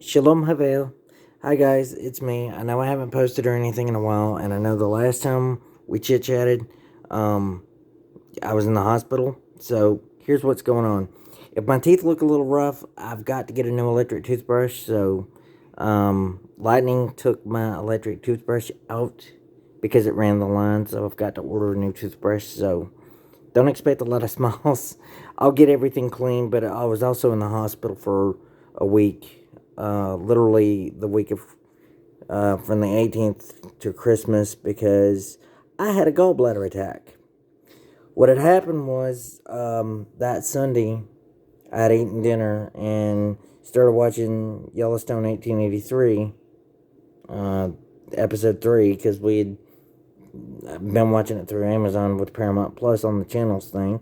Shalom Havel. Hi guys, it's me. I know I haven't posted or anything in a while, and I know the last time we chit chatted, I was in the hospital. So here's what's going on. If my teeth look a little rough, I've got to get a new electric toothbrush. So, Lightning took my electric toothbrush out because it ran the line. So I've got to order a new toothbrush. So don't expect a lot of smiles. I'll get everything clean, but I was also in the hospital for a week. Literally the week of from the 18th to Christmas because I had a gallbladder attack. What had happened was that Sunday I had eaten dinner and started watching Yellowstone 1883, episode 3, because we had been watching it through Amazon with Paramount Plus on the channels thing.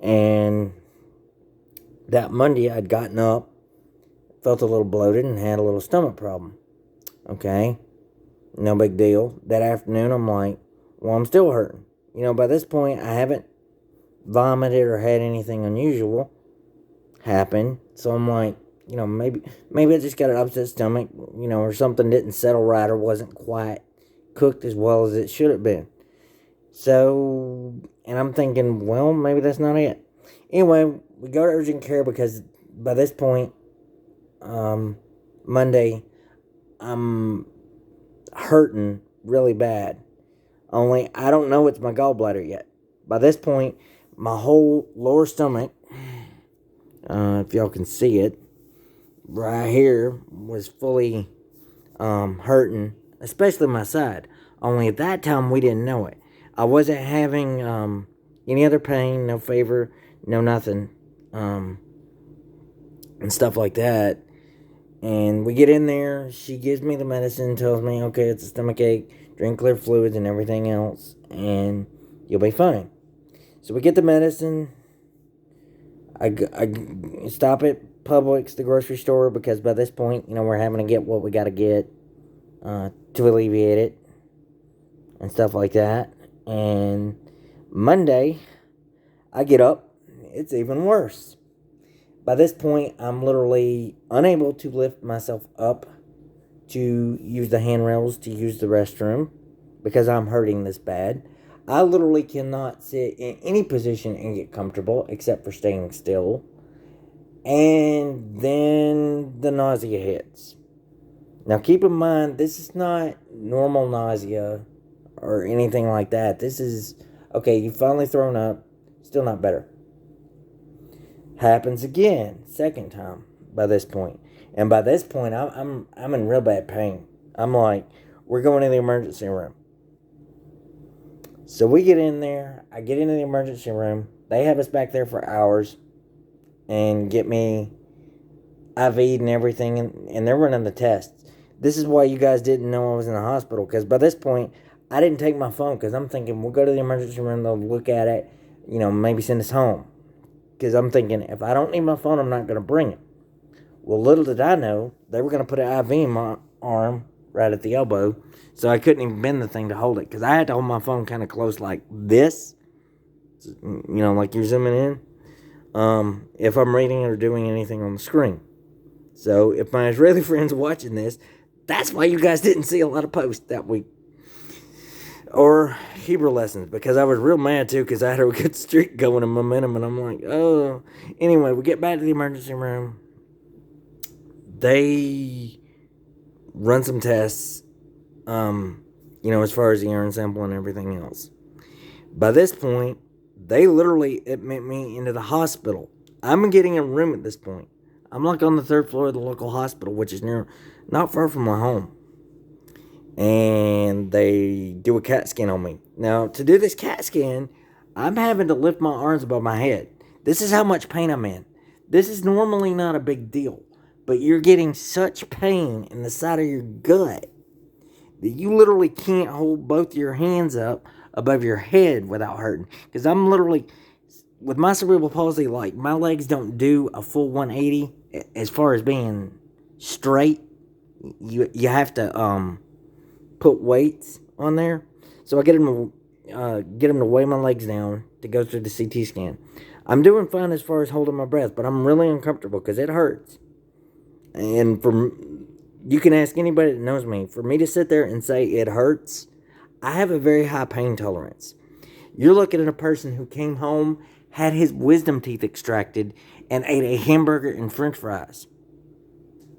And that Monday I'd gotten up, felt a little bloated, and had a little stomach problem. Okay, no big deal. That afternoon I'm like, well, I'm still hurting. By this point I haven't vomited or had anything unusual happen. So I'm like, maybe I just got an upset stomach, or something didn't settle right or wasn't quite cooked as well as it should have been. So, and I'm thinking, well, maybe that's not it. Anyway, we go to urgent care because by this point, Monday, I'm hurting really bad. Only I don't know it's my gallbladder yet. By this point, my whole lower stomach, if y'all can see it, right here, was fully hurting, especially my side. Only at that time, we didn't know it. I wasn't having any other pain, no fever, no nothing, and stuff like that. And we get in there, she gives me the medicine, tells me, okay, it's a stomach ache, drink clear fluids and everything else, and you'll be fine. So we get the medicine. I stop at Publix, the grocery store, because by this point, we're having to get what we got to get to alleviate it and stuff like that. And Monday, I get up, it's even worse. By this point, I'm literally unable to lift myself up to use the handrails to use the restroom because I'm hurting this bad. I literally cannot sit in any position and get comfortable except for staying still. And then the nausea hits. Now keep in mind, this is not normal nausea or anything like that. This is, okay, you finally thrown up, still not better. Happens again, second time by this point. And by this point, I'm in real bad pain. I'm like, we're going to the emergency room. So we get in there. I get into the emergency room. They have us back there for hours and get me IV'd and everything. And they're running the tests. This is why you guys didn't know I was in the hospital. Because by this point, I didn't take my phone. Because I'm thinking, we'll go to the emergency room. They'll look at it. Maybe send us home. Because I'm thinking, if I don't need my phone, I'm not going to bring it. Well, little did I know, they were going to put an IV in my arm right at the elbow, so I couldn't even bend the thing to hold it, because I had to hold my phone kind of close like this, like you're zooming in, if I'm reading or doing anything on the screen. So if my Israeli friends are watching this, that's why you guys didn't see a lot of posts that week. Or Hebrew lessons, because I was real mad too, because I had a good streak going and momentum, and I'm like, oh. Anyway, we get back to the emergency room. They run some tests, as far as the urine sample and everything else. By this point, they literally admit me into the hospital. I'm getting a room at this point. I'm like on the 3rd floor of the local hospital, which is not far from my home. And they do a CAT scan on me. Now, to do this CAT scan, I'm having to lift my arms above my head. This is how much pain I'm in. This is normally not a big deal, but you're getting such pain in the side of your gut that you literally can't hold both your hands up above your head without hurting. Because I'm literally, with my cerebral palsy, like, my legs don't do a full 180 as far as being straight. You have to put weights on there. So I get them to weigh my legs down to go through the CT scan. I'm doing fine as far as holding my breath, but I'm really uncomfortable because it hurts. And you can ask anybody that knows me, for me to sit there and say it hurts, I have a very high pain tolerance. You're looking at a person who came home, had his wisdom teeth extracted, and ate a hamburger and french fries.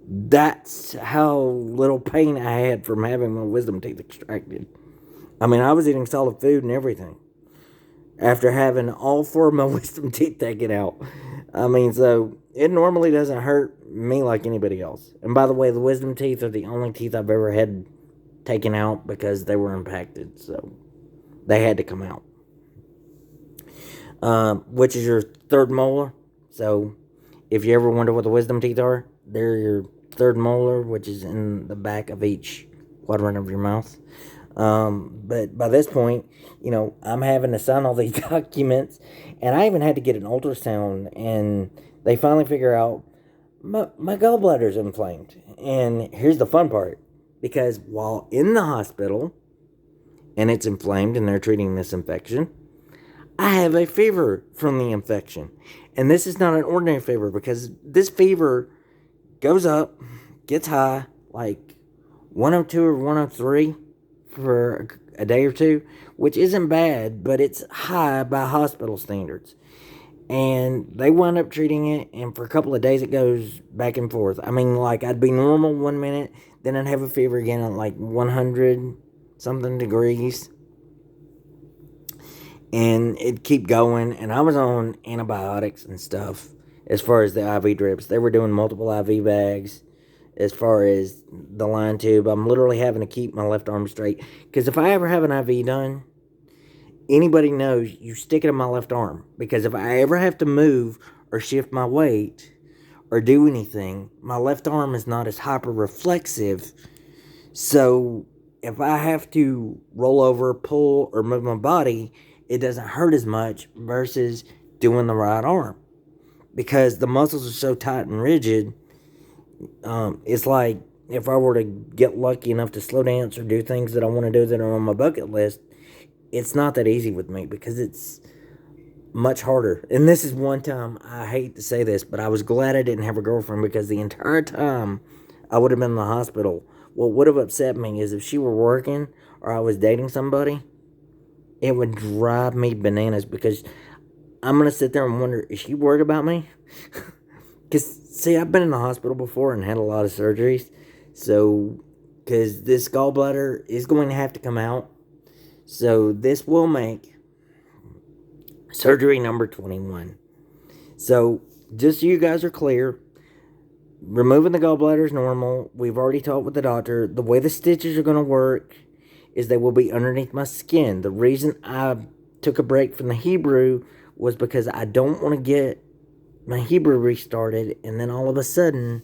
That's how little pain I had from having my wisdom teeth extracted. I mean, I was eating solid food and everything after having all four of my wisdom teeth taken out. I mean, so it normally doesn't hurt me like anybody else. And by the way, the wisdom teeth are the only teeth I've ever had taken out because they were impacted. So they had to come out. Which is your third molar. So if you ever wonder what the wisdom teeth are, they're your third molar, which is in the back of each quadrant of your mouth. But by this point, I'm having to sign all these documents, and I even had to get an ultrasound, and they finally figure out my gallbladder's inflamed. And here's the fun part, because while in the hospital, and it's inflamed, and they're treating this infection, I have a fever from the infection. And this is not an ordinary fever, because this fever goes up, gets high, like 102 or 103 for a day or two, which isn't bad, but it's high by hospital standards. And they wind up treating it, and for a couple of days it goes back and forth. I mean, like, I'd be normal 1 minute, then I'd have a fever again at like 100 something degrees. And it'd keep going, and I was on antibiotics and stuff as far as the IV drips. They were doing multiple IV bags. As far as the line tube, I'm literally having to keep my left arm straight. Because if I ever have an IV done, anybody knows you stick it in my left arm. Because if I ever have to move or shift my weight or do anything, my left arm is not as hyper reflexive. So if I have to roll over, pull, or move my body, it doesn't hurt as much versus doing the right arm. Because the muscles are so tight and rigid, it's like if I were to get lucky enough to slow dance or do things that I want to do that are on my bucket list, it's not that easy with me because it's much harder. And this is one time, I hate to say this, but I was glad I didn't have a girlfriend, because the entire time I would have been in the hospital, what would have upset me is if she were working or I was dating somebody, it would drive me bananas, because I'm going to sit there and wonder, is she worried about me? Because, see, I've been in the hospital before and had a lot of surgeries. So, because this gallbladder is going to have to come out. So, this will make surgery number 21. So, just so you guys are clear, removing the gallbladder is normal. We've already talked with the doctor. The way the stitches are going to work is they will be underneath my skin. The reason I took a break from the Hebrew was because I don't want to get my Hebrew restarted, and then all of a sudden,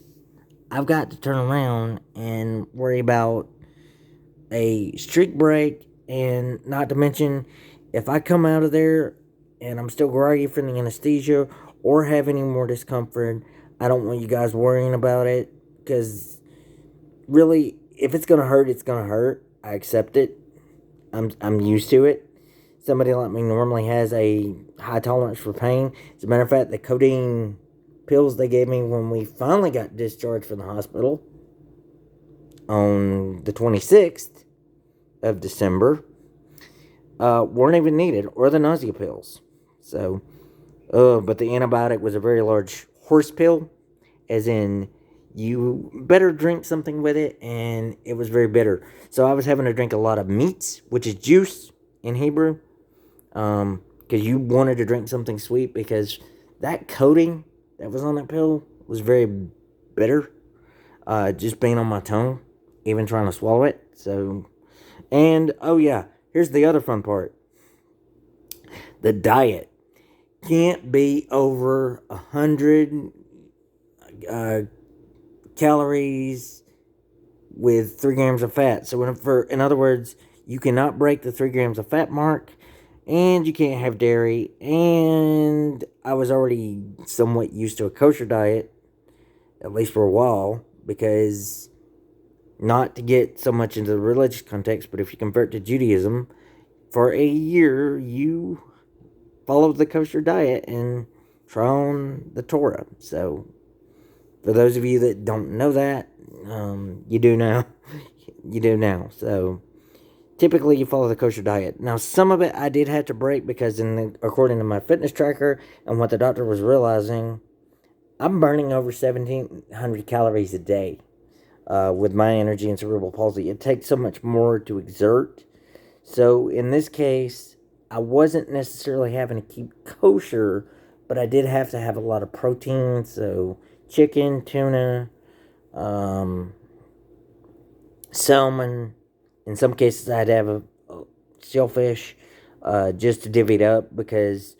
I've got to turn around and worry about a streak break, and not to mention, if I come out of there and I'm still groggy from the anesthesia or have any more discomfort, I don't want you guys worrying about it, because really, if it's going to hurt, it's going to hurt. I accept it. I'm used to it. Somebody like me normally has a high tolerance for pain. As a matter of fact, the codeine pills they gave me when we finally got discharged from the hospital on the 26th of December weren't even needed, or the nausea pills. So, but the antibiotic was a very large horse pill, as in you better drink something with it, and it was very bitter. So I was having to drink a lot of meats, which is juice in Hebrew. Because you wanted to drink something sweet, because that coating that was on that pill was very bitter. Just being on my tongue, even trying to swallow it. So, and oh yeah, here's the other fun part. The diet can't be over 100 calories with 3 grams of fat. So, in other words, you cannot break the 3 grams of fat mark. And you can't have dairy. And I was already somewhat used to a kosher diet, at least for a while, because not to get so much into the religious context, but if you convert to Judaism, for a year you follow the kosher diet and try on the Torah. So For those of you that don't know that, you do now. You do now. So typically you follow the kosher diet. Now some of it I did have to break because according to my fitness tracker and what the doctor was realizing, I'm burning over 1,700 calories a day with my energy and cerebral palsy. It takes so much more to exert. So in this case, I wasn't necessarily having to keep kosher, but I did have to have a lot of protein. So chicken, tuna, um, salmon. In some cases, I'd have a shellfish just to divvy it up because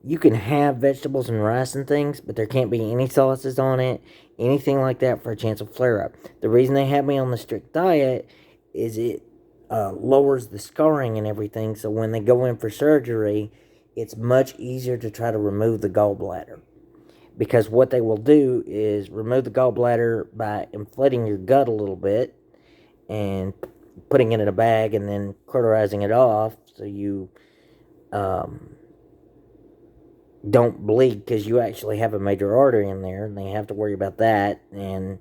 you can have vegetables and rice and things, but there can't be any sauces on it, anything like that for a chance of flare up. The reason they have me on the strict diet is it lowers the scarring and everything, so when they go in for surgery, it's much easier to try to remove the gallbladder. Because what they will do is remove the gallbladder by inflating your gut a little bit and putting it in a bag and then cauterizing it off so you don't bleed, because you actually have a major artery in there and they have to worry about that. And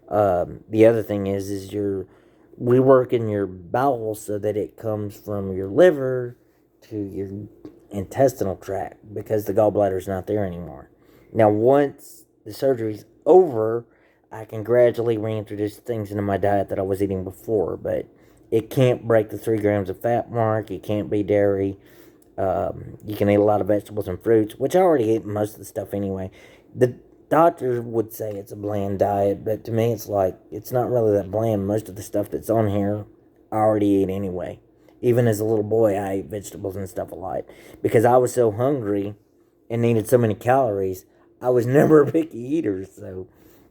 the other thing is we work in your bowel so that it comes from your liver to your intestinal tract because the gallbladder's not there anymore. Now once the surgery's over, I can gradually reintroduce things into my diet that I was eating before, but it can't break the 3 grams of fat mark. It can't be dairy. You can eat a lot of vegetables and fruits, which I already ate most of the stuff anyway. The doctors would say it's a bland diet, but to me it's like, it's not really that bland. Most of the stuff that's on here, I already ate anyway. Even as a little boy, I ate vegetables and stuff a lot. Because I was so hungry and needed so many calories, I was never a picky eater, so,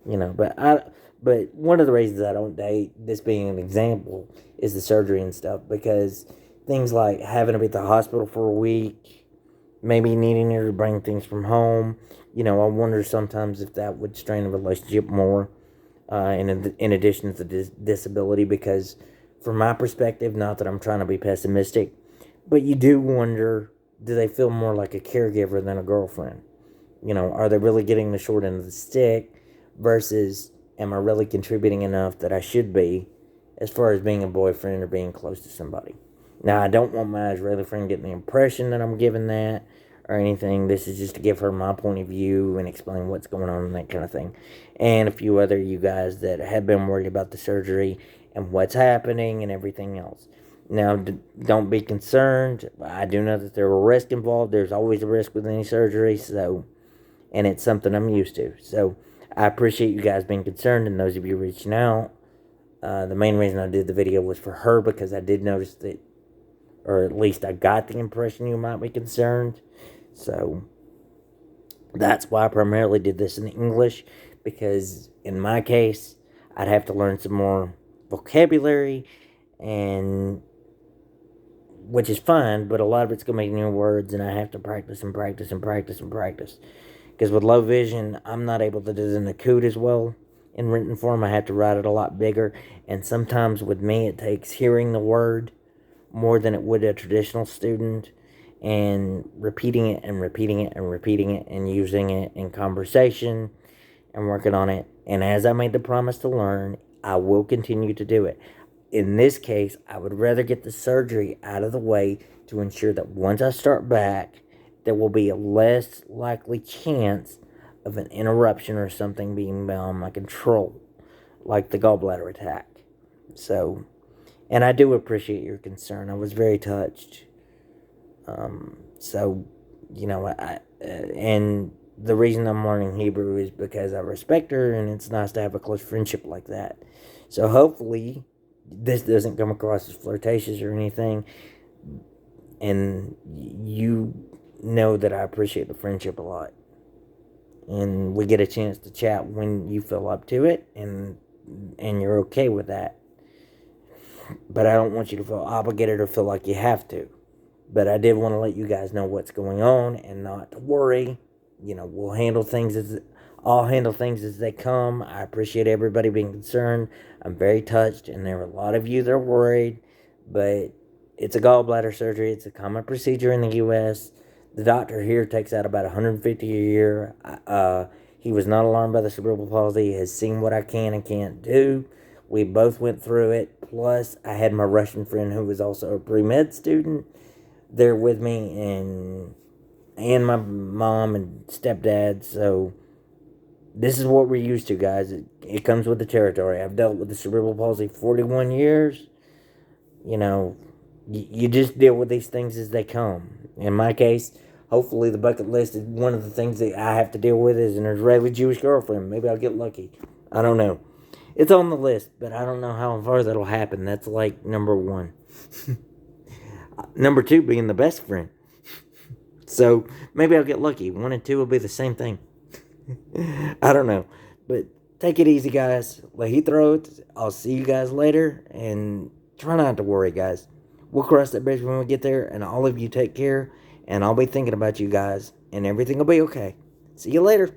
but one of the reasons I don't date, this being an example, is the surgery and stuff, because things like having to be at the hospital for a week, maybe needing her to bring things from home, I wonder sometimes if that would strain a relationship more, in addition to the disability, because from my perspective, not that I'm trying to be pessimistic, but you do wonder, do they feel more like a caregiver than a girlfriend? Are they really getting the short end of the stick versus am I really contributing enough that I should be as far as being a boyfriend or being close to somebody? Now, I don't want my Israeli friend getting the impression that I'm giving that or anything. This is just to give her my point of view and explain what's going on and that kind of thing. And a few other you guys that have been worried about the surgery and what's happening and everything else. Now, don't be concerned. I do know that there are risks involved. There's always a risk with any surgery, and it's something I'm used to. So I appreciate you guys being concerned and those of you reaching out. The main reason I did the video was for her, because I did notice that, or at least I got the impression you might be concerned. So that's why I primarily did this in English, because in my case, I'd have to learn some more vocabulary, and which is fine, but a lot of it's going to be new words, and I have to practice and practice and practice and practice. Because with low vision, I'm not able to do the Nakud as well in written form. I have to write it a lot bigger. And sometimes with me, it takes hearing the word more than it would a traditional student, and repeating it and repeating it and repeating it and using it in conversation and working on it. And as I made the promise to learn, I will continue to do it. In this case, I would rather get the surgery out of the way to ensure that once I start back, there will be a less likely chance of an interruption or something being beyond my control, like the gallbladder attack. So, and I do appreciate your concern. I was very touched. And the reason I'm learning Hebrew is because I respect her, and it's nice to have a close friendship like that. So hopefully, this doesn't come across as flirtatious or anything, and you know that I appreciate the friendship a lot, and we get a chance to chat when you feel up to it, and you're okay with that. But I don't want you to feel obligated or feel like you have to. But I did want to let you guys know what's going on and not to worry. We'll handle things I'll handle things as they come. I appreciate everybody being concerned. I'm very touched, and there are a lot of you that are worried, but it's a gallbladder surgery. It's a common procedure in the U.S. The doctor here takes out about $150 a year. He was not alarmed by the cerebral palsy. He has seen what I can and can't do. We both went through it. Plus, I had my Russian friend who was also a pre-med student there with me, and my mom and stepdad. So this is what we're used to, guys. It comes with the territory. I've dealt with the cerebral palsy 41 years. You know, you just deal with these things as they come. In my case, hopefully the bucket list is one of the things that I have to deal with is an Israeli Jewish girlfriend. Maybe I'll get lucky. I don't know. It's on the list, but I don't know how far that'll happen. That's like number one. Number two being the best friend. So maybe I'll get lucky. One and two will be the same thing. I don't know. But take it easy, guys. Lahithroat. I'll see you guys later. And try not to worry, guys. We'll cross that bridge when we get there. And all of you take care. And I'll be thinking about you guys. And everything will be okay. See you later.